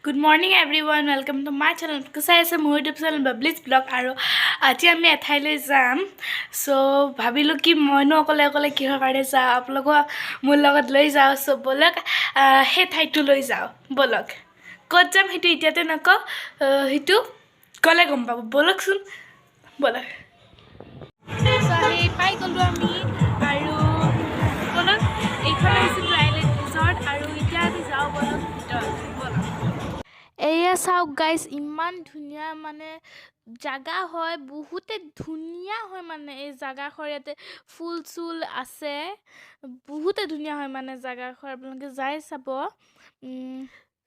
Good morning everyone, welcome to my channel. Kasai ase my YouTube channel Bablis vlog aru aji ami ethaile jam. So bhabilu ki moino okole okole kihor kare ja aplogo mur logot loi jao so bolok he thai tu loi jao bolok. Kot jam hitu itiate nako hitu kole gom pabo bolok sun bolok. So he pai golu ami aru bolok ekhane isil island resort aru itia ami jao bolok bolok. এয়া চাওক guys ইমান ধুনিয়া মানে জাগা হয় বহুতে ধুনিয়া হয় মানে এই জাগা খৰিয়াতে ফুল চুল আছে বহুতে ধুনিয়া হয় মানে জাগা খৰ আপোনালোকে যাই চাব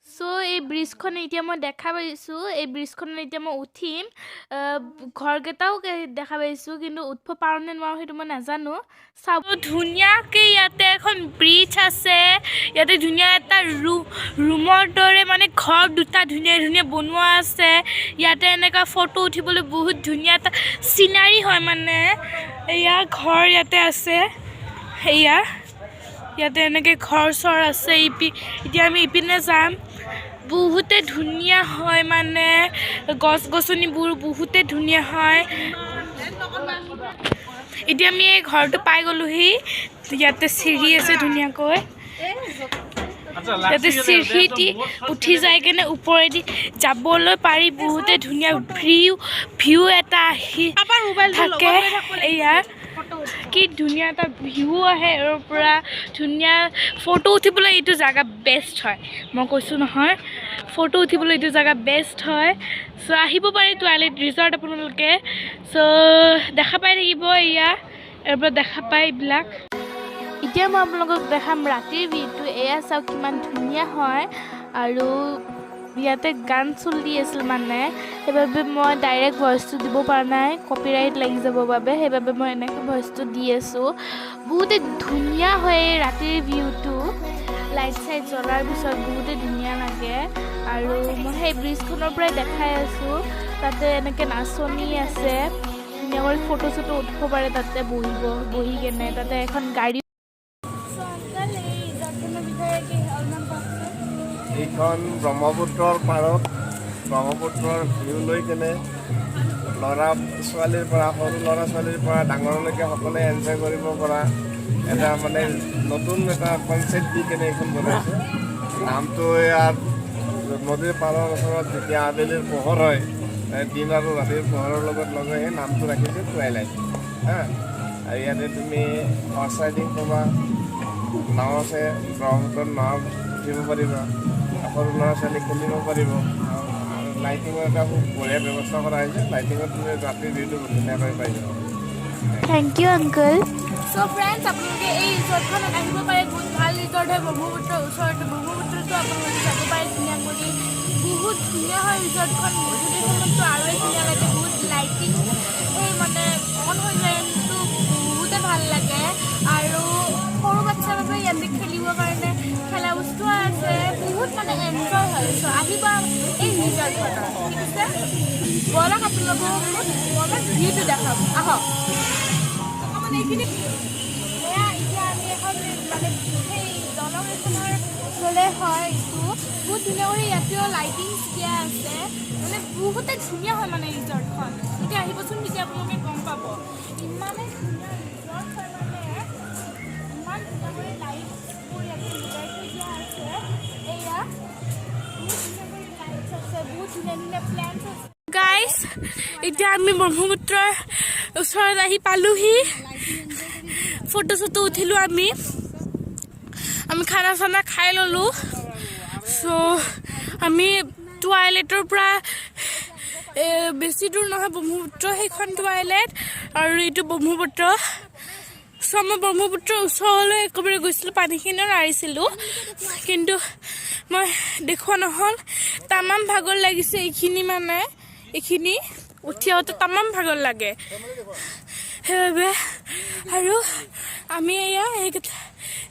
সো এই ব্ৰিজখন এতিয়া মই দেখা পাইছো এই ব্ৰিজখন এতিয়া মই উঠিম ঘৰকেটাও দেখা পাইছো কিন্তু উঠব পাৰনে নোৱাৰো হেতু মই নাজানো চাব ধুনিয়াকে ইয়াতে এখন ব্ৰিজ আছে ইয়াতে ধুনিয়া এটা ৰুমৰ দৰে মানে ঘৰ দুটা ধুনিয়া ধুনিয়া বনোৱা আছে ইয়াতে এনেকা ফটো উঠিবলৈ বহুত ধুনিয়া এটা সিনাৰি হয় মানে এয়া ঘৰ ইয়াতে আছে এয়া ইয়াতে এনেকে ঘৰ চৰ আছে এতিয়া আমি ইপিনে যাম বহুতে ধুনিয়া হয় মানে গছ গছনিবোৰ বহুতে ধুনিয়া হয় এতিয়া আমি এই ঘৰটো পাই গলোহি ইয়াতে চিৰি আছে ধুনিয়াকৈ ইয়াতে চিৰিটি উঠি যায় কেনে ওপৰেদি যাবলৈ পাৰি বহুতে ধুনিয়া ভিউ এটা আহি থাকে এয়া কি ধুনিয়া এটা ভিউ আহে এৰ পৰা ধুনিয়া ফটো উঠিবলৈ এইটো জাগা বেষ্ট হয় মই কৈছো নহয় ফটো উঠিবলৈ এইটো জাগা বেষ্ট হয় সো আহিব পাৰি টয়লেট ৰিসৰ্ট আপোনালোকে সো দেখা পাই থাকিব এয়া এৰপৰা দেখা পাই ব্লাক এতিয়া মই আপোনালোকক দেখাম ৰাতিৰ ভিউটো এয়া চাওক কিমান ধুনিয়া হয় আৰু ইয়াতে গান চলি আছিল মানে সেইবাবে মই ডাইৰেক্ট ভয়েসটো দিব পৰা নাই কপিৰাইট লাগি যাব বাবে সেইবাবে মই এনেকৈ ভয়েসটো দি আছো বহুতে ধুনিয়া হয় ৰাতিৰ ভিউটো লাইট সাইড জ্বলাৰ পিছত বহুতে ধুনিয়া লাগে আৰু মই সেই ব্ৰিজখনৰ পৰাই দেখাই আছো তাতে এনেকৈ নাচনি আছে ধুনিয়াকৈ ফটো চটো উঠিব পাৰে তাতে বহি কেনে তাতে এখন গাড়ী এইখন ব্ৰহ্মপুত্ৰৰ পাৰত ব্ৰহ্মপুত্ৰৰ ভিউ লৈ কেনে ল'ৰা ছোৱালীৰ পৰা সৰু ল'ৰা ছোৱালীৰ পৰা ডাঙৰলৈকে সকলোৱে এনজয় কৰিব পৰা এটা মানে নতুন এটা কনচেপ্ট দি কেনে এইখন বনাইছে নামটো ইয়াত নদীৰ পাৰৰ ওচৰত যেতিয়া আবেলিৰ পোহৰ হয় দিন আৰু ৰাতিৰ পোহৰৰ লগত লগাই সেই নামটো ৰাখিছে টুৱাইলাইট আৰু ইয়াতে তুমি হৰ্চ ৰাইডিং পাবা নাও আছে ব্ৰহ্মপুত্ৰৰ নাও উঠিব পাৰিবা সৰু ল'ৰা ছোৱালী খেলিব পাৰিব আৰু লাইটিঙৰ এটা খুব বঢ়িয়া ব্যৱস্থা কৰা হৈছে লাইটিঙত তুমি ৰাতিৰ ভিউটো ধুনীয়াকৈ পাই যাব thank you uncle so friends আপোনালোকে এই ৰিসৰ্টখনত আহিব পাৰে বহুত ভাল ৰিসৰ্ট হয় ব্ৰহ্মপুত্ৰৰ ওচৰতে ব্ৰহ্মপুত্ৰটো আপোনালোকে যাব পাৰে ধুনীয়া কৰি বহুত ধুনীয়া হয় ৰিসৰ্টখন গধূলি সময়ততো আৰুৱে ধুনীয়া লাগে বহুত লাইটিং এই মানে অন হৈ যায় সেইটো বহুতে ভাল লাগে আৰু সৰু বাচ্চাৰ বাবে ইয়াতে খেলিবৰ কাৰণে খেলা বস্তু আছে বহুত মানে এনজয় হয় চ' আহিব এই ৰিসৰ্টখনত ঠিক আছে বলক আপোনালোকক মই ভিউটো দেখাম আহক মানে এইখিনি এয়া এতিয়া আমি এখন মানে সেই দলং এখনৰ ওচৰলৈ হয় এইটো বহুত ধুনীয়া কৰি ইয়াতেও লাইটিং দিয়া আছে মানে বহুতে ধুনীয়া হয় মানে ৰিসৰ্টখন এতিয়া আহিবচোন তেতিয়া আপোনালোকে গম পাব ইমানে ধুনীয়া ৰিসৰ্ট হয় মানে ইমান ধুনীয়া কৰি লাইটবোৰ ইয়াতে লগাই থৈ দিয়া আছে এয়া বহুত ধুনীয়া কৰি লাইটছ আছে বহুত ধুনীয়া ধুনীয়া প্লেন্টছ আছে গাইজ এতিয়া আমি ব্ৰহ্মপুত্ৰৰ ওচৰত আহি পালোহি ফটো চটো উঠিলোঁ আমি খানা চানা খাই ল'লোঁ চ' আমি টয়লেটৰ পৰা বেছি দূৰ নহয় ব্ৰহ্মপুত্ৰ সেইখন টয়লেট আৰু এইটো ব্ৰহ্মপুত্ৰ চ' মই ব্ৰহ্মপুত্ৰৰ ওচৰলৈ একেবাৰে গৈছিলোঁ পানীখিনিও নাৰিছিলোঁ কিন্তু মই দেখুওৱা নহ'ল তামাম ভাগৰ লাগিছে এইখিনি মানে এইখিনি উঠি আহোঁতে তামাম ভাগৰ লাগে সেইবাবে আৰু আমি এয়া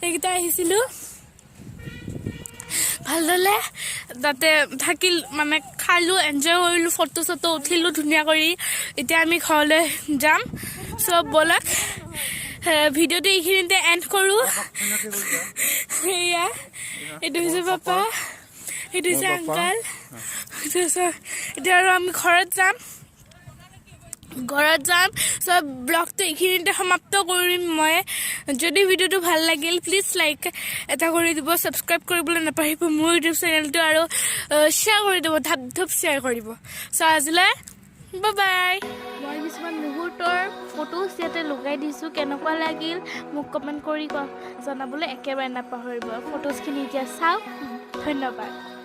এইকেইটা আহিছিলোঁ ভালদৰে তাতে থাকিল মানে খালোঁ এনজয় কৰিলোঁ ফটো চটো উঠিলোঁ ধুনীয়া কৰি এতিয়া আমি ঘৰলৈ যাম চ' ব'লক ভিডিঅ'টো এইখিনিতে এণ্ড কৰোঁ এয়া এইটো হৈছে পাপা এইটো হৈছে আংকাল এতিয়া আৰু আমি ঘৰত যাম চব ব্লগটো এইখিনিতে সমাপ্ত কৰিম মই যদি ভিডিঅ'টো ভাল লাগিল প্লিজ লাইক এটা কৰি দিব ছাবস্ক্ৰাইব কৰিবলৈ নাপাহৰিব মোৰ ইউটিউব চেনেলটো আৰু শ্বেয়াৰ কৰি দিব ধপ শ্বেয়াৰ কৰিব চ' আজিলৈ বাই মই কিছুমান মুহূৰ্তৰ ফটোজ ইয়াতে লগাই দিছোঁ কেনেকুৱা লাগিল মোক কমেণ্ট কৰি জনাবলৈ একেবাৰে নাপাহৰিব ফটোজখিনি এতিয়া চাওক ধন্যবাদ